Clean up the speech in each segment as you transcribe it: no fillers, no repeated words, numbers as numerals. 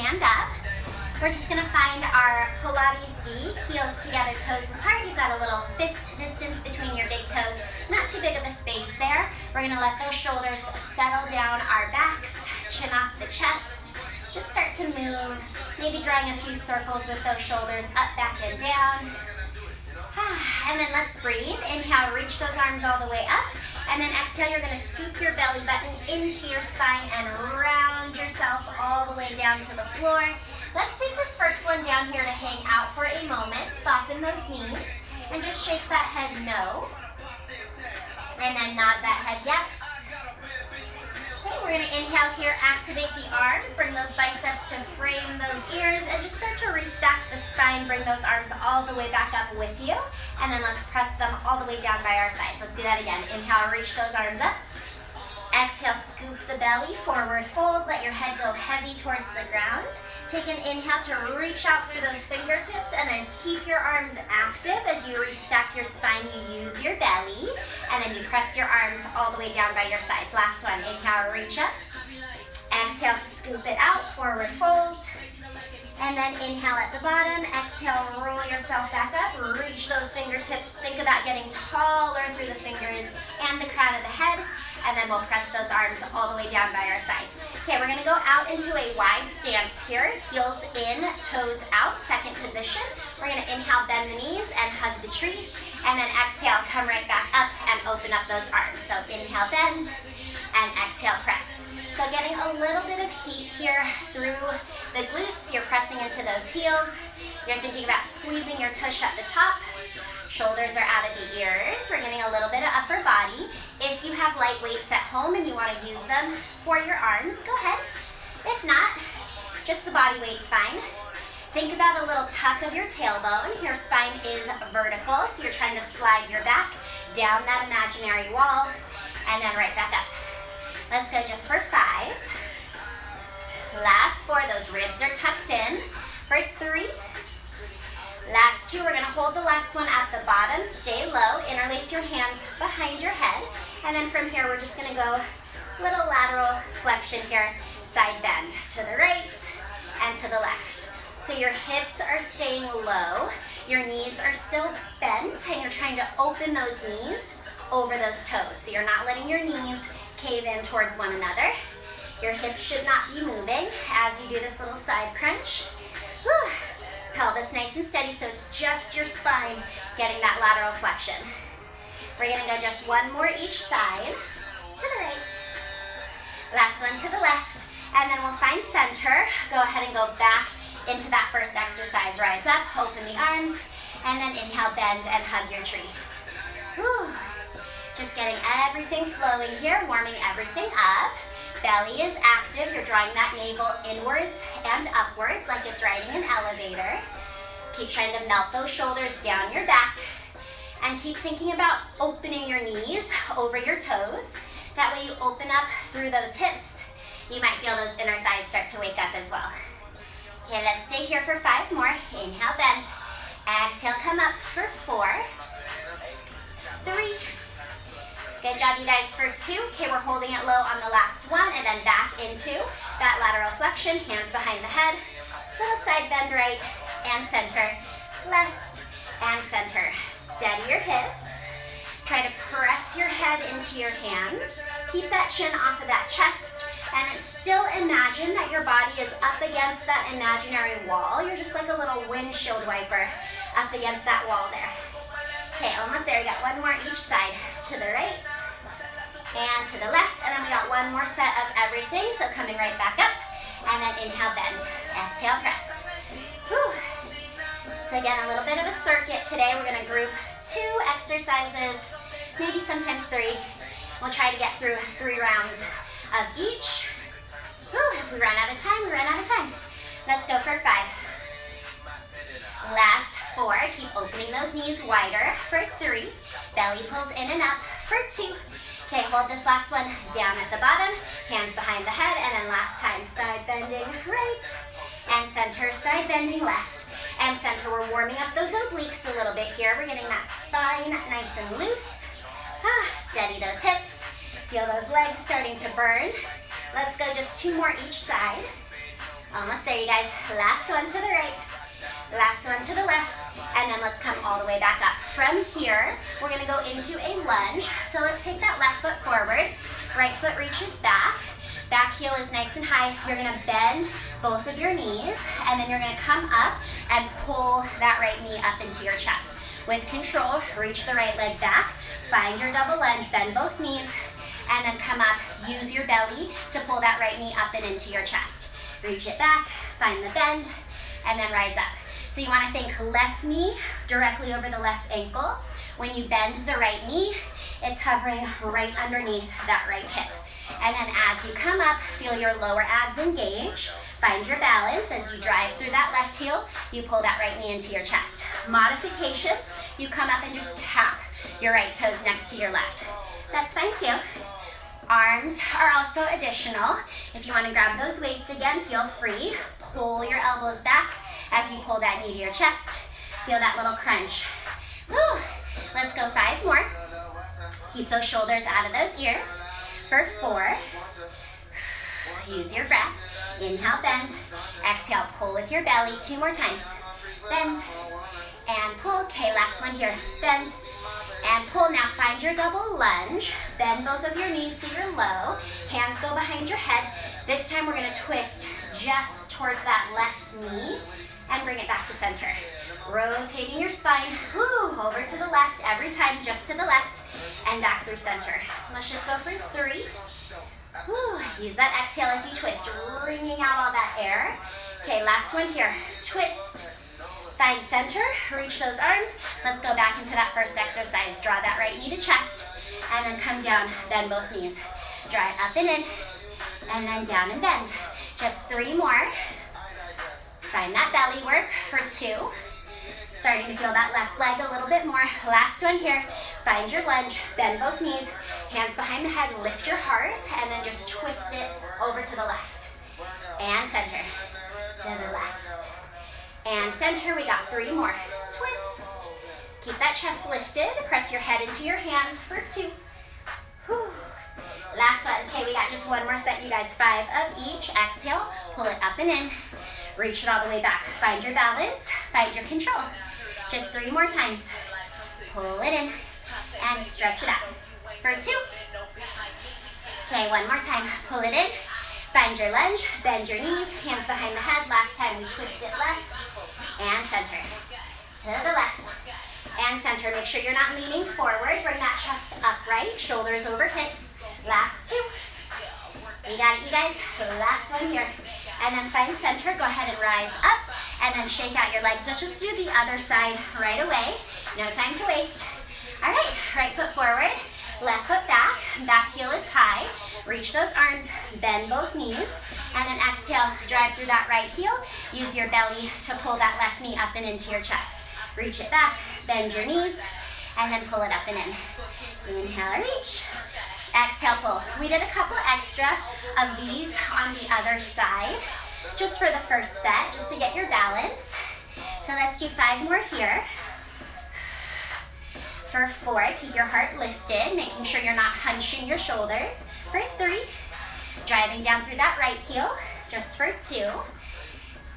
stand up. We're just gonna find our Pilates V, heels together, toes apart. You've got a little fist distance between your big toes, not too big of a space there. We're gonna let those shoulders settle down our backs, chin off the chest. Just start to move, maybe drawing a few circles with those shoulders up, back, and down. And then let's breathe. Inhale, reach those arms all the way up. And then exhale, you're gonna scoop your belly button into your spine and round yourself all the way down to the floor. Let's take this first one down here to hang out for a moment. Soften those knees and just shake that head no. And then nod that head yes. Okay, we're gonna inhale here, activate the arms, bring those biceps to frame those ears, and just start to restack the spine, bring those arms all the way back up with you. And then let's press them all the way down by our sides. Let's do that again. Inhale, reach those arms up. Exhale, scoop the belly, forward fold. Let your head go heavy towards the ground. Take an inhale to reach out through those fingertips and then keep your arms active as you restack your spine. You use your belly and then you press your arms all the way down by your sides. Last one, inhale, reach up. Exhale, scoop it out, forward fold. And then inhale at the bottom, exhale, roll yourself back up, reach those fingertips. Think about getting taller through the fingers and the crown of the head. And then we'll press those arms all the way down by our sides. Okay, we're gonna go out into a wide stance here. Heels in, toes out, second position. We're gonna inhale, bend the knees and hug the tree. And then exhale, come right back up and open up those arms. So inhale, bend, and exhale, press. So getting a little bit of heat here through the glutes. You're pressing into those heels. You're thinking about squeezing your tush at the top. Shoulders are out of the ears. We're getting a little bit of upper body. If you have light weights at home and you want to use them for your arms, go ahead. If not, just the body weight's fine. Think about a little tuck of your tailbone. Your spine is vertical, so you're trying to slide your back down that imaginary wall and then right back up. Let's go just for 5. Last 4, those ribs are tucked in. For 3. Last 2, we're gonna hold the last one at the bottom, stay low, interlace your hands behind your head, and then from here we're just gonna go little lateral flexion here, side bend to the right and to the left. So your hips are staying low, your knees are still bent, and you're trying to open those knees over those toes. So you're not letting your knees cave in towards one another. Your hips should not be moving as you do this little side crunch. Whew. Pelvis nice and steady, so it's just your spine getting that lateral flexion. We're gonna go just one more each side, to the right. Last one to the left, and then we'll find center. Go ahead and go back into that first exercise. Rise up, open the arms, and then inhale, bend, and hug your tree. Whew. Just getting everything flowing here, warming everything up. Belly is active. You're drawing that navel inwards and upwards like it's riding an elevator. Keep trying to melt those shoulders down your back and keep thinking about opening your knees over your toes. That way you open up through those hips. You might feel those inner thighs start to wake up as well. Okay, let's stay here for 5 more. Inhale, bend. Exhale, come up for 4, 3. Good job, you guys, for 2. Okay, we're holding it low on the last one and then back into that lateral flexion, hands behind the head, little side bend right and center, left and center. Steady your hips. Try to press your head into your hands. Keep that chin off of that chest and still imagine that your body is up against that imaginary wall. You're just like a little windshield wiper up against that wall there. Okay, almost there. We got one more each side. To the right and to the left. And then we got one more set of everything. So coming right back up. And then inhale, bend. Exhale, press. Whew. So again, a little bit of a circuit today. We're going to group 2 exercises, maybe sometimes 3. We'll try to get through 3 rounds of each. Whew. If we run out of time, we run out of time. Let's go for 5. Last 4, keep opening those knees wider for 3. Belly pulls in and up for 2. Okay, hold this last one down at the bottom, hands behind the head, and then last time, side bending right, and center, side bending left, and center. We're warming up those obliques a little bit here. We're getting that spine nice and loose. Steady those hips. Feel those legs starting to burn. Let's go just 2 more each side. Almost there, you guys. Last one to the right, last one to the left, and then let's come all the way back up. From here, we're gonna go into a lunge. So let's take that left foot forward, right foot reaches back, back heel is nice and high. You're gonna bend both of your knees, and then you're gonna come up and pull that right knee up into your chest. With control, reach the right leg back, find your double lunge, bend both knees, and then come up, use your belly to pull that right knee up and into your chest. Reach it back, find the bend, and then rise up. So you wanna think left knee directly over the left ankle. When you bend the right knee, it's hovering right underneath that right hip. And then as you come up, feel your lower abs engage. Find your balance as you drive through that left heel, you pull that right knee into your chest. Modification, you come up and just tap your right toes next to your left. That's fine too. Arms are also additional. If you want to grab those weights again, feel free. Pull your elbows back as you pull that knee to your chest. Feel that little crunch. Woo! Let's go 5 more. Keep those shoulders out of those ears. For 4, use your breath. Inhale, bend. Exhale, pull with your belly. 2 more times. Bend and pull. Okay, last one here. Bend and pull. Now find your double lunge. Bend both of your knees so you're low. Hands go behind your head. This time we're going to twist just towards that left knee and bring it back to center. Rotating your spine, over to the left every time, just to the left, and back through center. Let's just go for 3. Use that exhale as you twist, wringing out all that air. Okay, last one here. Twist, find center, reach those arms. Let's go back into that first exercise. Draw that right knee to chest, and then come down, bend both knees. Draw it up and in, and then down and bend. Just 3 more. Find that belly work for 2. Starting to feel that left leg a little bit more. Last one here. Find your lunge, bend both knees, hands behind the head, lift your heart, and then just twist it over to the left. And center. To the left. And center. We got 3 more. Twist. Keep that chest lifted. Press your head into your hands for 2. Last one. Okay, we got just 1 more set, you guys. 5 of each. Exhale. Pull it up and in. Reach it all the way back. Find your balance. Find your control. Just 3 more times. Pull it in and stretch it out for 2. Okay, 1 more time. Pull it in. Find your lunge. Bend your knees. Hands behind the head. Last time we twist it left and center. To the left and center. Make sure you're not leaning forward. Bring that chest upright. Shoulders over hips. Last 2. We got it, you guys. Last one here. And then find center. Go ahead and rise up. And then shake out your legs. Let's just do the other side right away. No time to waste. All right, right foot forward. Left foot back. Back heel is high. Reach those arms. Bend both knees. And then exhale. Drive through that right heel. Use your belly to pull that left knee up and into your chest. Reach it back. Bend your knees. And then pull it up and in. Inhale, reach. Exhale, pull. We did a couple extra of these on the other side, just for the first set, just to get your balance. So let's do 5 more here. For 4, keep your heart lifted, making sure you're not hunching your shoulders. For 3, driving down through that right heel, just for 2.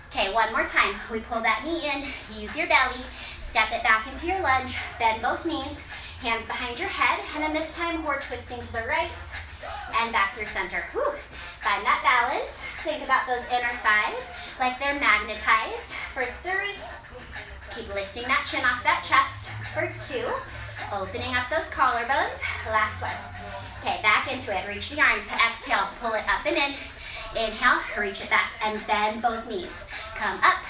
Okay, 1 more time. We pull that knee in, use your belly, step it back into your lunge, bend both knees, hands behind your head, and then this time we're twisting to the right and back through center. Find that balance. Think about those inner thighs like they're magnetized. For 3, keep lifting that chin off that chest. For 2, opening up those collarbones. Last one. Okay, back into it. Reach the arms. Exhale, pull it up and in. Inhale, reach it back and bend both knees. Come up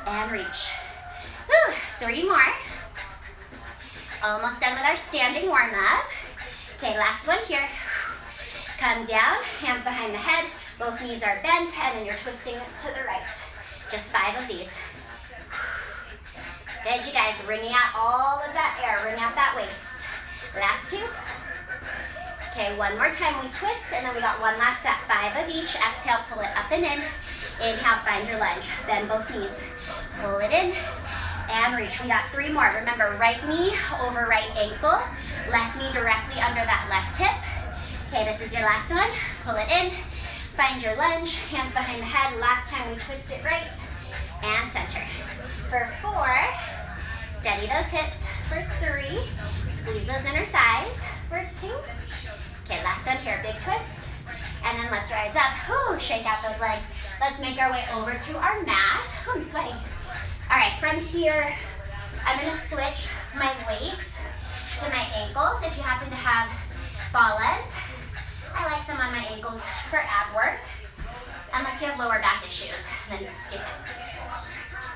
and reach. 3 more. Almost done with our standing warm-up. Okay, last one here. Come down, hands behind the head, both knees are bent, and then you're twisting to the right. Just 5 of these. Good, you guys, wringing out all of that air, wring out that waist. Last 2. Okay, 1 more time we twist, and then we got 1 last set. 5 of each. Exhale, pull it up and in. Inhale, find your lunge. Bend both knees. Pull it in. And reach. We got 3 more. Remember, right knee over right ankle. Left knee directly under that left hip. Okay, this is your last one. Pull it in. Find your lunge, hands behind the head. Last time we twist it right, and center. For 4, steady those hips. For 3, squeeze those inner thighs. For 2, okay, last one here, big twist. And then let's rise up. Whew, shake out those legs. Let's make our way over to our mat. Whew, I'm sweating. All right, from here, I'm gonna switch my weights to my ankles. If you happen to have ballas, I like them on my ankles for ab work. Unless you have lower back issues, then just skip it.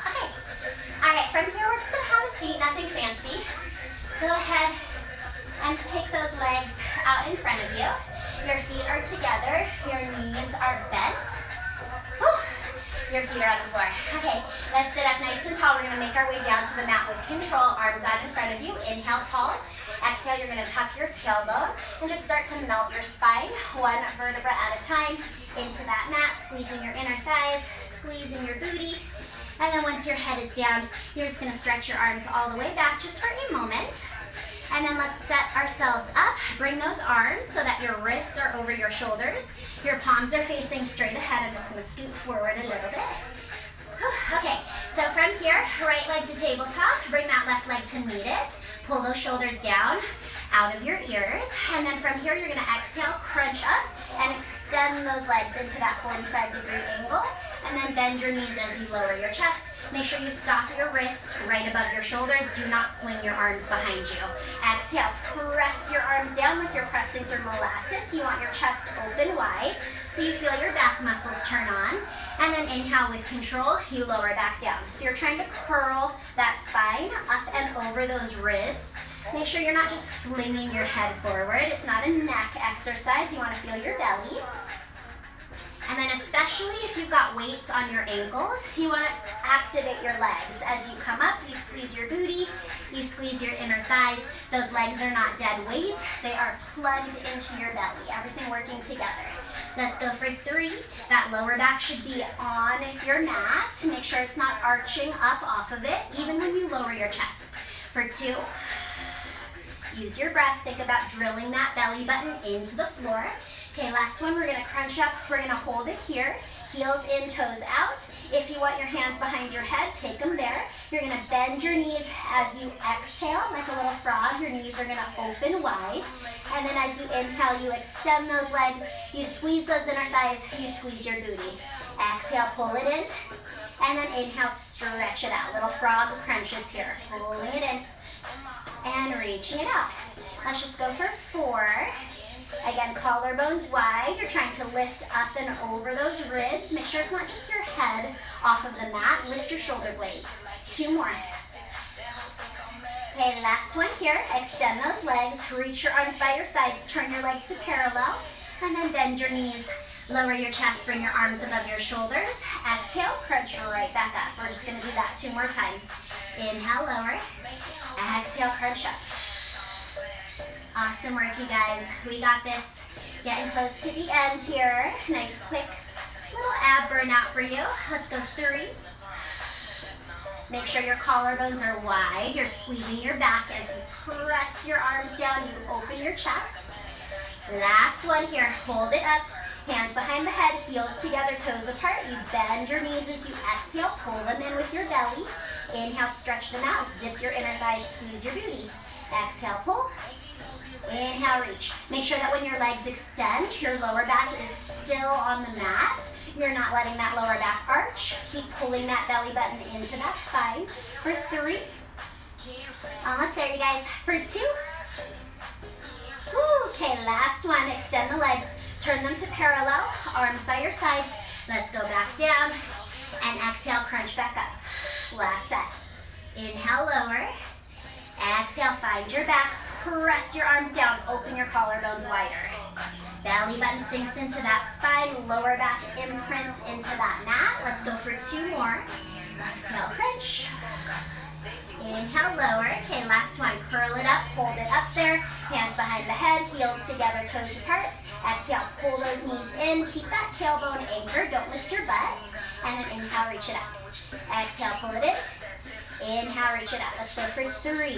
Okay, all right, from here, we're just gonna have a seat, nothing fancy. Go ahead and take those legs out in front of you. Your feet are together, your knees are bent. Whew. Your feet are on the floor. Okay, let's sit up nice and tall. We're gonna make our way down to the mat with control, arms out in front of you. Inhale tall. Exhale, you're gonna tuck your tailbone and just start to melt your spine, one vertebra at a time, into that mat, squeezing your inner thighs, squeezing your booty. And then once your head is down, you're just gonna stretch your arms all the way back just for a moment. And then let's set ourselves up. Bring those arms so that your wrists are over your shoulders. Your palms are facing straight ahead. I'm just gonna scoot forward a little bit. Okay, so from here, right leg to tabletop. Bring that left leg to meet it. Pull those shoulders down out of your ears. And then from here, you're gonna exhale, crunch up, and extend those legs into that 45-degree angle. And then bend your knees as you lower your chest. Make sure you stop your wrists right above your shoulders. Do not swing your arms behind you. Exhale, press your arms down like you're pressing through molasses. You want your chest open wide so you feel your back muscles turn on. And then inhale with control, you lower back down. So you're trying to curl that spine up and over those ribs. Make sure you're not just flinging your head forward. It's not a neck exercise. You want to feel your belly. And then especially if you've got weights on your ankles, you want to activate your legs. As you come up, you squeeze your booty, you squeeze your inner thighs. Those legs are not dead weight. They are plugged into your belly. Everything working together. Let's go for 3. That lower back should be on your mat. Make sure it's not arching up off of it, even when you lower your chest. For 2, use your breath. Think about drilling that belly button into the floor. Okay, last one, we're gonna crunch up. We're gonna hold it here. Heels in, toes out. If you want your hands behind your head, take them there. You're gonna bend your knees as you exhale, like a little frog. Your knees are gonna open wide. And then as you inhale, you extend those legs. You squeeze those inner thighs. You squeeze your booty. Exhale, pull it in. And then inhale, stretch it out. Little frog crunches here. Pulling it in. And reaching it out. Let's just go for 4. Again, collarbones wide. You're trying to lift up and over those ribs. Make sure it's not just your head off of the mat. Lift your shoulder blades. 2 more. Okay, last one here. Extend those legs. Reach your arms by your sides. Turn your legs to parallel. And then bend your knees. Lower your chest. Bring your arms above your shoulders. Exhale, crunch right back up. We're just going to do that 2 more times. Inhale, lower. Exhale, crunch up. Awesome work, you guys. We got this. Getting close to the end here. Nice, quick little ab burnout for you. Let's go 3. Make sure your collarbones are wide. You're squeezing your back as you press your arms down. You open your chest. Last one here. Hold it up. Hands behind the head. Heels together, toes apart. You bend your knees as you exhale. Pull them in with your belly. Inhale, stretch them out. Zip your inner thighs. Squeeze your booty. Exhale, pull. Inhale, reach. Make sure that when your legs extend, your lower back is still on the mat. You're not letting that lower back arch. Keep pulling that belly button into that spine. For 3. Almost there, you guys. For 2. Woo. Okay, last one. Extend the legs. Turn them to parallel. Arms by your sides. Let's go back down. And exhale, crunch back up. Last set. Inhale, lower. Exhale, find your back. Press your arms down. Open your collarbones wider. Belly button sinks into that spine. Lower back imprints into that mat. Let's go for 2 more. Exhale, crunch. Inhale, lower. Okay, last one. Curl it up. Hold it up there. Hands behind the head. Heels together, toes apart. Exhale, pull those knees in. Keep that tailbone anchored. Don't lift your butt. And then inhale, reach it up. Exhale, pull it in. Inhale, reach it up. Let's go for 3.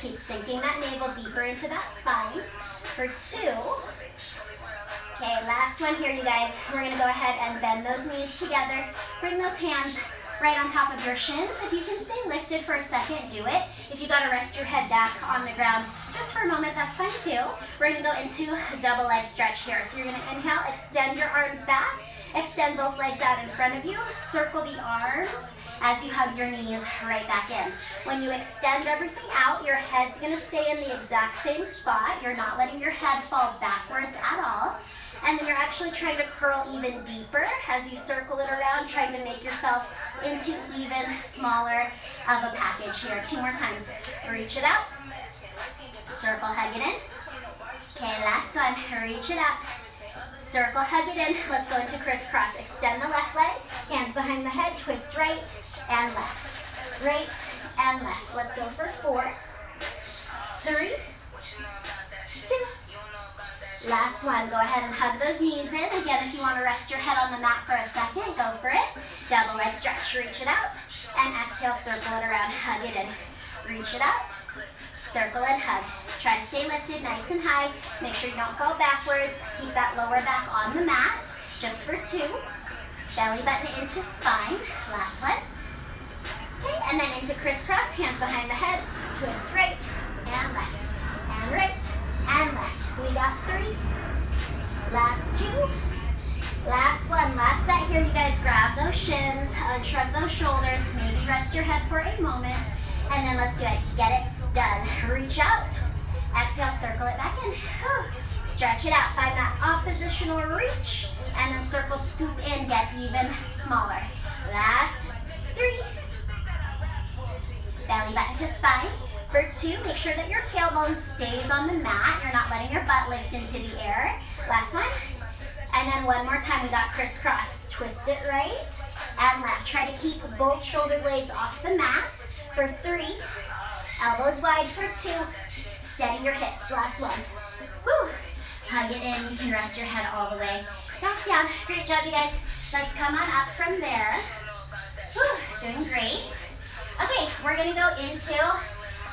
Keep sinking that navel deeper into that spine. For 2. Okay, last one here, you guys. We're gonna go ahead and bend those knees together. Bring those hands right on top of your shins. If you can stay lifted for a second, do it. If you gotta rest your head back on the ground just for a moment, that's fine too. We're gonna go into a double leg stretch here. So you're gonna inhale, extend your arms back, extend both legs out in front of you, circle the arms as you hug your knees right back in. When you extend everything out, your head's gonna stay in the exact same spot. You're not letting your head fall backwards at all. And then you're actually trying to curl even deeper as you circle it around, trying to make yourself into even smaller of a package here. 2 more times. Reach it out. Circle, hug it in. Okay, last one. Reach it out. Circle, hug it in. Let's go into crisscross. Extend the left leg, hands behind the head, twist right and left. Right and left. Let's go for 4, 3, 2. Last one. Go ahead and hug those knees in. Again, if you want to rest your head on the mat for a second, go for it. Double leg stretch. Reach it out. And exhale, circle it around. Hug it in. Reach it out. Circle and hug. Try to stay lifted nice and high. Make sure you don't fall backwards. Keep that lower back on the mat. Just for 2. Belly button into spine. Last one. Okay, and then into crisscross. Hands behind the head. Twist right and left. And right and left. We got 3. Last 2. Last one. Last set here, you guys. Grab those shins. Unshrug those shoulders. Maybe rest your head for a moment. And then let's do it. Get it done. Reach out. Exhale, circle it back in. Stretch it out. Find that oppositional reach. And then circle, scoop in, get even smaller. Last 3. Belly button to spine. For 2, make sure that your tailbone stays on the mat. You're not letting your butt lift into the air. Last one. And then one more time, we got crisscross. Twist it right and left. Try to keep both shoulder blades off the mat. For 3, elbows wide for 2. Steady your hips. Last one. Woo. Hug it in. You can rest your head all the way back down. Great job, you guys. Let's come on up from there. Woo. Doing great. Okay, we're gonna go into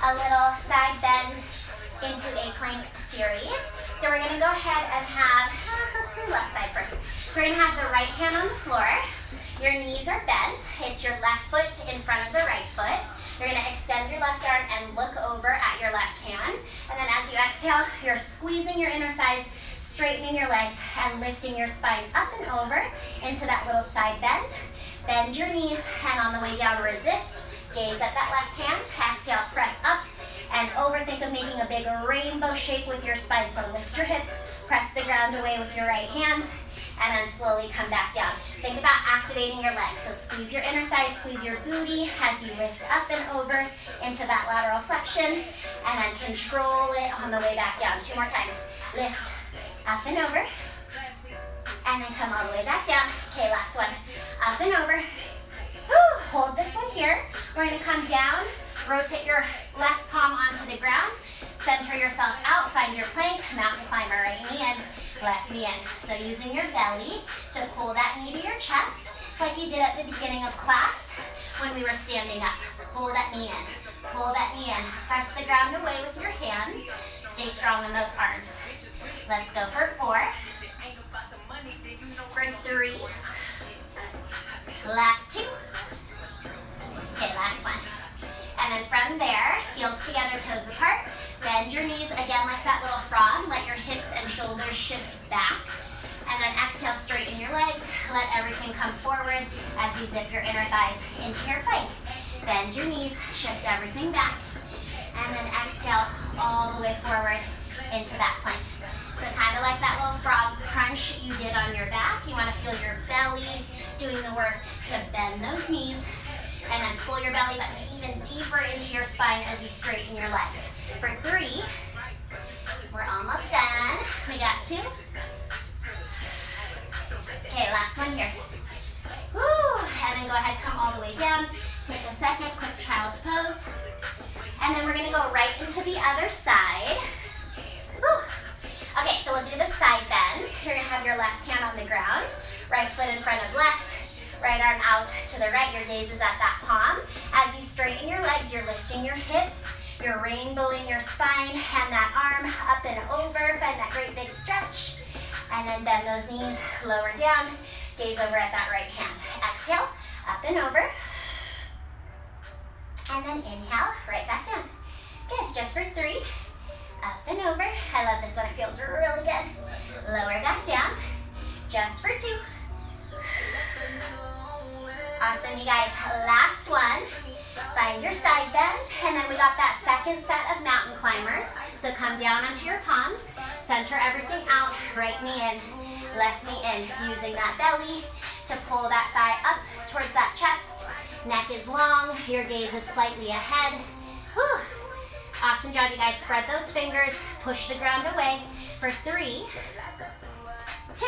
a little side bend into a plank series. So we're gonna go ahead and have, let's do left side first. So we're gonna have the right hand on the floor. Your knees are bent. It's your left foot in front of the right foot. You're gonna extend your left arm and look over at your left hand. And then as you exhale, you're squeezing your inner thighs, straightening your legs, and lifting your spine up and over into that little side bend. Bend your knees, and on the way down, resist. Gaze at that left hand. Exhale, press up and over. Think of making a big rainbow shape with your spine. So lift your hips, press the ground away with your right hand, and then slowly come back down. Think about activating your legs. So squeeze your inner thighs, squeeze your booty as you lift up and over into that lateral flexion, and then control it on the way back down. 2 more times. Lift up and over, and then come all the way back down. Okay, last one. Up and over. Woo. Hold this one here. We're gonna come down, rotate your left palm onto the ground, center yourself out, find your plank, mountain climber, right knee in, left knee in. So using your belly to pull that knee to your chest, like you did at the beginning of class when we were standing up. Pull that knee in, pull that knee in. Press the ground away with your hands. Stay strong in those arms. Let's go for 4, for 3, last 2. Okay, last one. And then from there, heels together, toes apart. Bend your knees again like that little frog. Let your hips and shoulders shift back. And then exhale, straighten your legs. Let everything come forward as you zip your inner thighs into your plank. Bend your knees, shift everything back. And then exhale all the way forward into that plank. So kind of like that little frog crunch you did on your back. You want to feel your belly doing the work to bend those knees. And then pull your belly button even deeper into your spine as you straighten your legs. For 3, we're almost done. We got 2. Okay, last one here. Woo! And then go ahead, come all the way down. Take a second, quick child's pose. And then we're gonna go right into the other side. Woo! Okay, so we'll do the side bend. You're gonna have your left hand on the ground, right foot in front of left, right arm out to the right. Your gaze is at that palm. As you straighten your legs, you're lifting your hips, you're rainbowing your spine, and that arm up and over. Find that great big stretch. And then bend those knees, lower down, gaze over at that right hand. Exhale, up and over. And then inhale, right back down. Good, just for 3. Up and over. I love this one, it feels really good. Lower back down, just for 2. Awesome, you guys. Last one. Find your side bend, and then we got that second set of mountain climbers. So come down onto your palms, center everything out, right knee in, left knee in, using that belly to pull that thigh up towards that chest. Neck is long, your gaze is slightly ahead. Whew. Awesome job, you guys. Spread those fingers, push the ground away for 3, 2.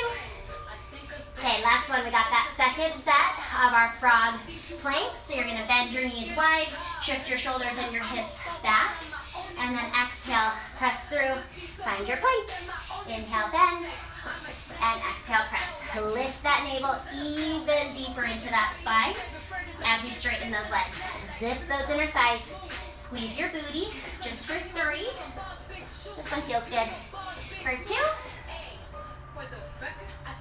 Okay, last one, we got that second set of our frog planks. So you're gonna bend your knees wide, shift your shoulders and your hips back, and then exhale, press through, find your plank. Inhale, bend, and exhale, press. Lift that navel even deeper into that spine as you straighten those legs. Zip those inner thighs, squeeze your booty, just for 3. This one feels good. For 2.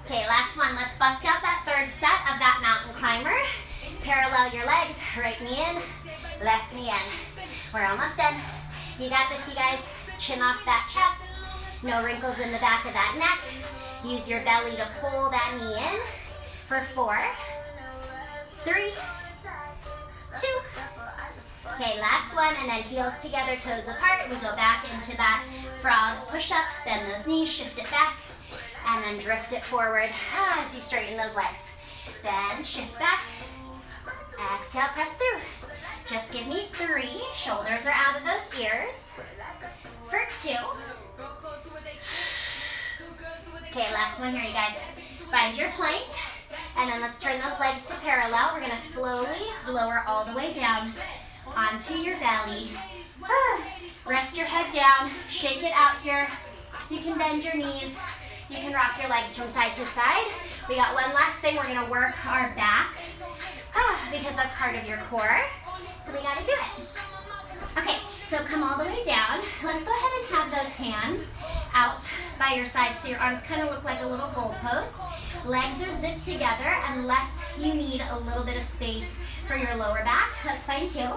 Okay, last one. Let's bust out that third set of that mountain climber. Parallel your legs, right knee in, left knee in. We're almost done. You got this, you guys. Chin off that chest. No wrinkles in the back of that neck. Use your belly to pull that knee in for 4, 3, 2. Okay, last one, and then heels together, toes apart. We go back into that frog push-up. Bend those knees, shift it back, and then drift it forward as you straighten those legs. Then shift back. Exhale, press through. Just give me 3. Shoulders are out of those ears. For 2. Okay, last one here, you guys. Find your plank, and then let's turn those legs to parallel. We're gonna slowly lower all the way down onto your belly. Rest your head down, shake it out here. You can bend your knees. You can rock your legs from side to side. We got one last thing. We're gonna work our back because that's part of your core. So we gotta do it. Okay, so come all the way down. Let's go ahead and have those hands out by your side so your arms kind of look like a little goalpost. Legs are zipped together unless you need a little bit of space for your lower back. That's fine too.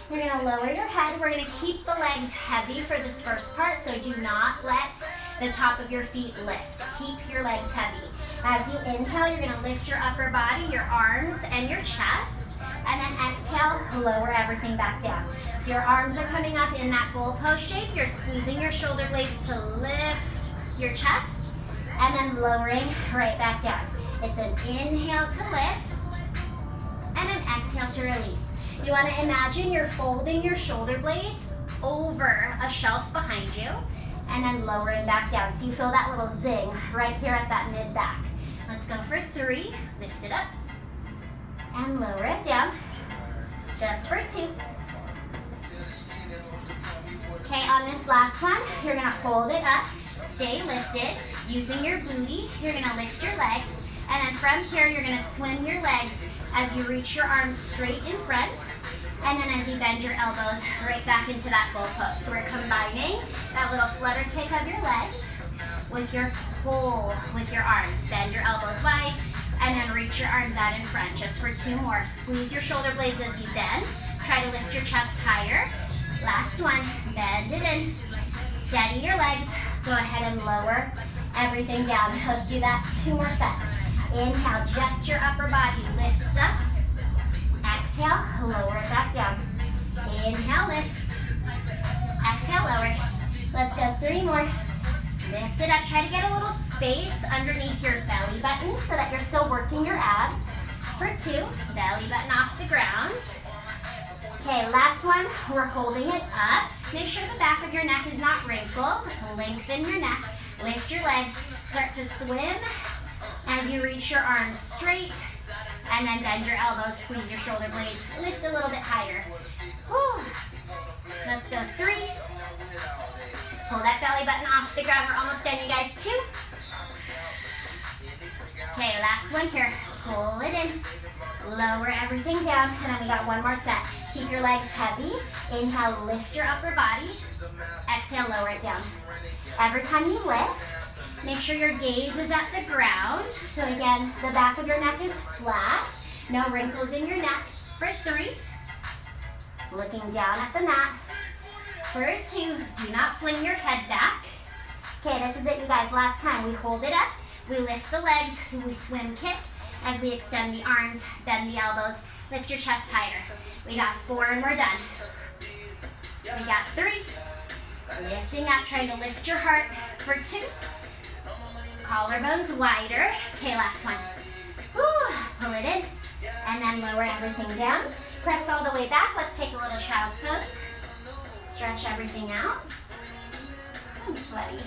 You're gonna lower your head. We're gonna keep the legs heavy for this first part, so do not let the top of your feet lift. Keep your legs heavy. As you inhale, you're gonna lift your upper body, your arms, and your chest. And then exhale, lower everything back down. So your arms are coming up in that goalpost shape. You're squeezing your shoulder blades to lift your chest, and then lowering right back down. It's an inhale to lift, and an exhale to release. You want to imagine you're folding your shoulder blades over a shelf behind you, and then lowering back down. So you feel that little zing right here at that mid-back. Let's go for 3. Lift it up, and lower it down, just for 2. Okay, on this last one, you're gonna hold it up, stay lifted. Using your booty, you're gonna lift your legs, and then from here, you're gonna swim your legs as you reach your arms straight in front, and then as you bend your elbows right back into that goalpost. So we're combining that little flutter kick of your legs with your pull with your arms. Bend your elbows wide, and then reach your arms out in front, just for 2 more. Squeeze your shoulder blades as you bend. Try to lift your chest higher. Last one, bend it in. Steady your legs. Go ahead and lower everything down. Let's do that 2 more sets. Inhale, just your upper body lifts up. Exhale, lower it back down. Inhale, lift. Exhale, lower. Let's go 3 more. Lift it up. Try to get a little space underneath your belly button so that you're still working your abs. For 2, belly button off the ground. Okay, last one, we're holding it up. Make sure the back of your neck is not wrinkled. Lengthen your neck, lift your legs, start to swim as you reach your arms straight, and then bend your elbows, squeeze your shoulder blades, lift a little bit higher. Whew. Let's go 3. Pull that belly button off the ground. We're almost done, you guys. 2. Okay, last one here. Pull it in, lower everything down, and then we got 1 more set. Keep your legs heavy. Inhale, lift your upper body. Exhale, lower it down. Every time you lift, Make sure your gaze is at the ground. So again, the back of your neck is flat. No wrinkles in your neck. For 3. Looking down at the mat. For 2, do not fling your head back. Okay, this is it, you guys. Last time, we hold it up. We lift the legs. We swim kick as we extend the arms, bend the elbows, lift your chest higher. We got 4 and we're done. We got 3. Lifting up, trying to lift your heart. For 2. Collarbones wider. Okay, last one. Woo, pull it in. And then lower everything down. Press all the way back. Let's take a little child's pose. Stretch everything out. I'm sweaty.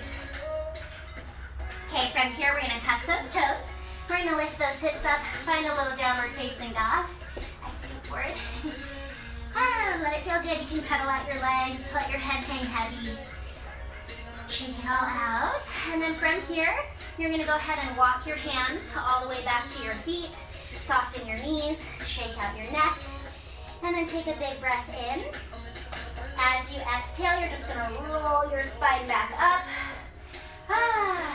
Okay, from here we're gonna tuck those toes. We're gonna lift those hips up, find a little downward facing dog. I scoot forward. Let it feel good. You can pedal out your legs, let your head hang heavy. Shake it all out. And then from here, you're gonna go ahead and walk your hands all the way back to your feet. Soften your knees, shake out your neck. And then take a big breath in. As you exhale, you're just gonna roll your spine back up.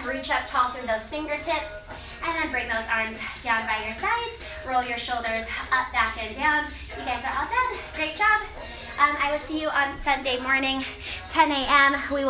Reach up tall through those fingertips. And then bring those arms down by your sides. Roll your shoulders up, back, and down. You guys are all done. Great job. I will see you on Sunday morning, 10 a.m. We will